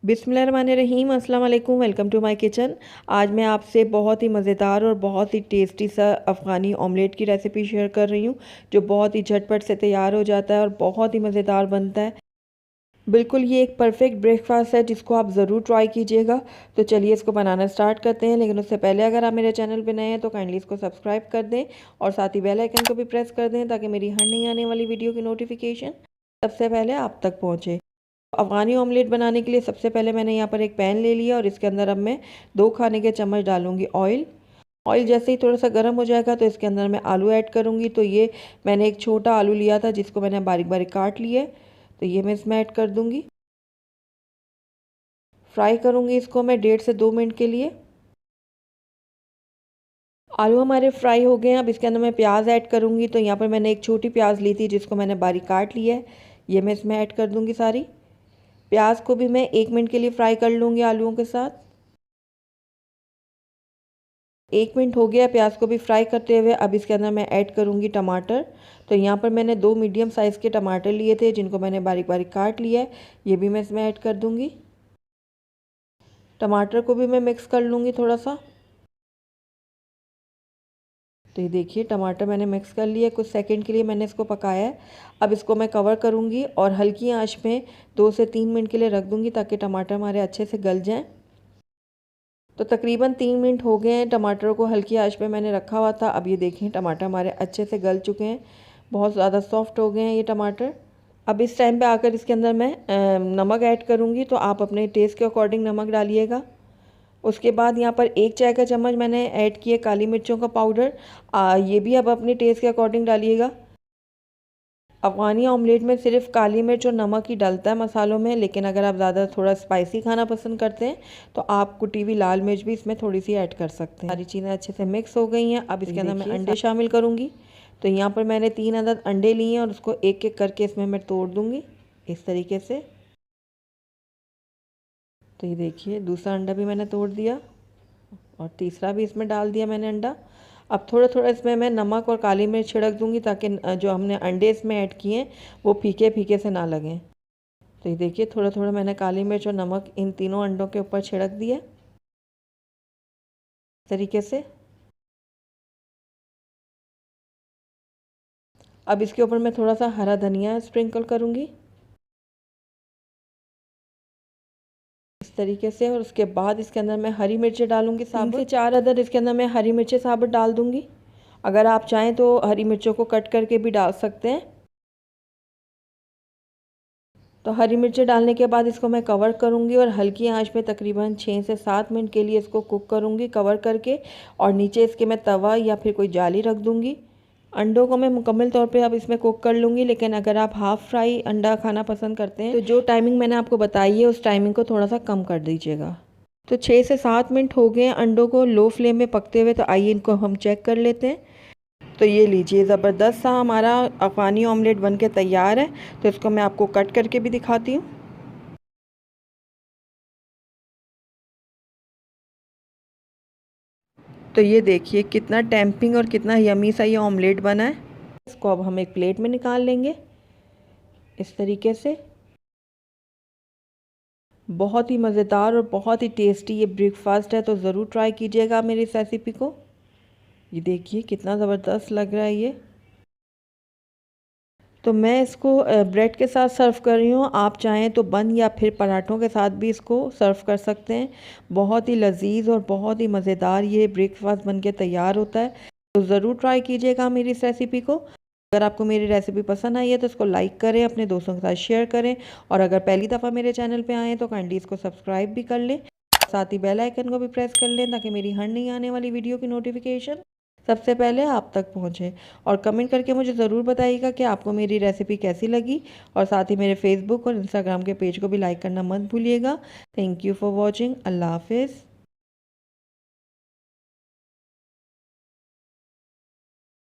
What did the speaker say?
बिस्मिल्लाहिर्रहमानिर्रहीम, अस्सलाम वालेकुम। Welcome to my kitchen. आज मैं आपसे बहुत ही मज़ेदार और बहुत ही टेस्टी सा अफ़गानी ऑमलेट की रेसिपी शेयर कर रही हूँ, जो बहुत ही झटपट से तैयार हो जाता है और बहुत ही मज़ेदार बनता है। बिल्कुल ये एक परफेक्ट ब्रेकफास्ट है जिसको आप ज़रूर ट्राई कीजिएगा। तो चलिए इसको बनाना स्टार्ट करते हैं, लेकिन उससे पहले अगर आप मेरे चैनल पर नए हैं तो काइंडली इसको सब्सक्राइब कर दें और साथ ही बेल आइकन को भी प्रेस कर दें ताकि मेरी हर नई आने वाली वीडियो की नोटिफिकेशन सबसे पहले आप तक पहुँचे। अफ़गानी ऑमलेट बनाने के लिए सबसे पहले मैंने यहाँ पर एक पैन ले लिया और इसके अंदर अब मैं 2 खाने के चम्मच डालूंगी ऑयल। ऑयल जैसे ही थोड़ा सा गर्म हो जाएगा तो इसके अंदर मैं आलू ऐड करूँगी। तो ये मैंने एक छोटा आलू लिया था जिसको मैंने बारीक बारीक काट लिया है, तो ये मैं इसमें ऐड कर दूँगी। फ्राई करूँगी इसको मैं 1.5 से 2 मिनट के लिए। आलू हमारे फ्राई हो गए हैं। अब इसके अंदर मैं प्याज ऐड करूँगी। तो यहाँ पर मैंने एक छोटी प्याज ली थी जिसको मैंने बारीक काट लिया है, ये मैं इसमें ऐड कर दूँगी सारी। प्याज को भी मैं 1 मिनट के लिए फ्राई कर लूँगी आलूओं के साथ। 1 मिनट हो गया प्याज को भी फ्राई करते हुए। अब इसके अंदर मैं ऐड करूँगी टमाटर। तो यहाँ पर मैंने 2 मीडियम साइज़ के टमाटर लिए थे जिनको मैंने बारीक बारीक काट लिया है, ये भी मैं इसमें ऐड कर दूँगी। टमाटर को भी मैं मिक्स कर लूँगी थोड़ा सा। तो ये देखिए टमाटर मैंने मिक्स कर लिया, कुछ सेकंड के लिए मैंने इसको पकाया है। अब इसको मैं कवर करूँगी और हल्की आंच में 2 से 3 मिनट के लिए रख दूँगी ताकि टमाटर हमारे अच्छे से गल जाएँ। तो तकरीबन 3 मिनट हो गए हैं, टमाटर को हल्की आंच पे मैंने रखा हुआ था। अब ये देखें टमाटर हमारे अच्छे से गल चुके हैं, बहुत ज़्यादा सॉफ्ट हो गए हैं ये टमाटर। अब इस टाइम पे आकर इसके अंदर मैं नमक ऐड करूँगी। तो आप अपने टेस्ट के अकॉर्डिंग नमक डालिएगा। उसके बाद यहाँ पर 1 चाय का चम्मच मैंने ऐड किए काली मिर्चों का पाउडर, ये भी आप अपने टेस्ट के अकॉर्डिंग डालिएगा। अफ़गानी ऑमलेट में सिर्फ काली मिर्च और नमक ही डलता है मसालों में, लेकिन अगर आप ज़्यादा थोड़ा स्पाइसी खाना पसंद करते हैं तो आप कुटी हुई लाल मिर्च भी इसमें थोड़ी सी ऐड कर सकते हैं। सारी चीज़ें अच्छे से मिक्स हो गई हैं। अब इसके अंदर मैं अंडे शामिल करूँगी। तो यहाँ पर मैंने 3 अदद अंडे लिए हैं और उसको एक एक करके इसमें मैं तोड़ दूँगी इस तरीके से। तो ये देखिए दूसरा अंडा भी मैंने तोड़ दिया और तीसरा भी इसमें डाल दिया मैंने अंडा। अब थोड़ा थोड़ा इसमें मैं नमक और काली मिर्च छिड़क दूंगी ताकि जो हमने अंडे इसमें ऐड किए हैं वो फीके फीके से ना लगें। तो ये देखिए थोड़ा थोड़ा मैंने काली मिर्च और नमक इन तीनों अंडों के ऊपर छिड़क दिया इस तरीके से। अब इसके ऊपर मैं थोड़ा सा हरा धनिया स्प्रिंकल करूँगी इस तरीके से। और उसके बाद इसके अंदर मैं हरी मिर्चें डालूंगी साबुत। 3 से 4 अदद इसके अंदर मैं हरी मिर्चें साबुत डाल दूंगी। अगर आप चाहें तो हरी मिर्चों को कट करके भी डाल सकते हैं। तो हरी मिर्चें डालने के बाद इसको मैं कवर करूंगी और हल्की आंच पे तकरीबन 6 से 7 मिनट के लिए इसको कुक करूंगी कवर करके। और नीचे इसके मैं तवा या फिर कोई जाली रख दूंगी। अंडों को मैं मुकम्मल तौर पे अब इसमें कुक कर लूँगी, लेकिन अगर आप हाफ़ फ्राई अंडा खाना पसंद करते हैं तो जो टाइमिंग मैंने आपको बताई है उस टाइमिंग को थोड़ा सा कम कर दीजिएगा। तो 6 से 7 मिनट हो गए हैं अंडों को लो फ्लेम में पकते हुए। तो आइए इनको हम चेक कर लेते हैं। तो ये लीजिए ज़बरदस्त सा हमारा अफ़गानी ऑमलेट बन के तैयार है। तो इसको मैं आपको कट करके भी दिखाती हूँ। तो ये देखिए कितना टेम्पिंग और कितना यमी सा ये ऑमलेट बना है। इसको अब हम एक प्लेट में निकाल लेंगे इस तरीके से। बहुत ही मज़ेदार और बहुत ही टेस्टी ये ब्रेकफास्ट है, तो ज़रूर ट्राई कीजिएगा मेरी इस रेसिपी को। ये देखिए कितना ज़बरदस्त लग रहा है ये। तो मैं इसको ब्रेड के साथ सर्व कर रही हूँ। आप चाहें तो बन या फिर पराठों के साथ भी इसको सर्व कर सकते हैं। बहुत ही लजीज और बहुत ही मज़ेदार ये ब्रेकफास्ट बन के तैयार होता है। तो ज़रूर ट्राई कीजिएगा मेरी इस रेसिपी को। अगर आपको मेरी रेसिपी पसंद आई है तो इसको लाइक करें, अपने दोस्तों के साथ शेयर करें। और अगर पहली दफ़ा मेरे चैनल पे आएँ तो काइंडली इसको सब्सक्राइब भी कर लें। साथ ही बेल आइकन को भी प्रेस कर लें ताकि मेरी हर नई आने वाली वीडियो की नोटिफिकेशन सबसे पहले आप तक पहुंचे। और कमेंट करके मुझे ज़रूर बताइएगा कि आपको मेरी रेसिपी कैसी लगी। और साथ ही मेरे फेसबुक और इंस्टाग्राम के पेज को भी लाइक करना मत भूलिएगा। Thank you for watching. अल्लाह हाफिज़।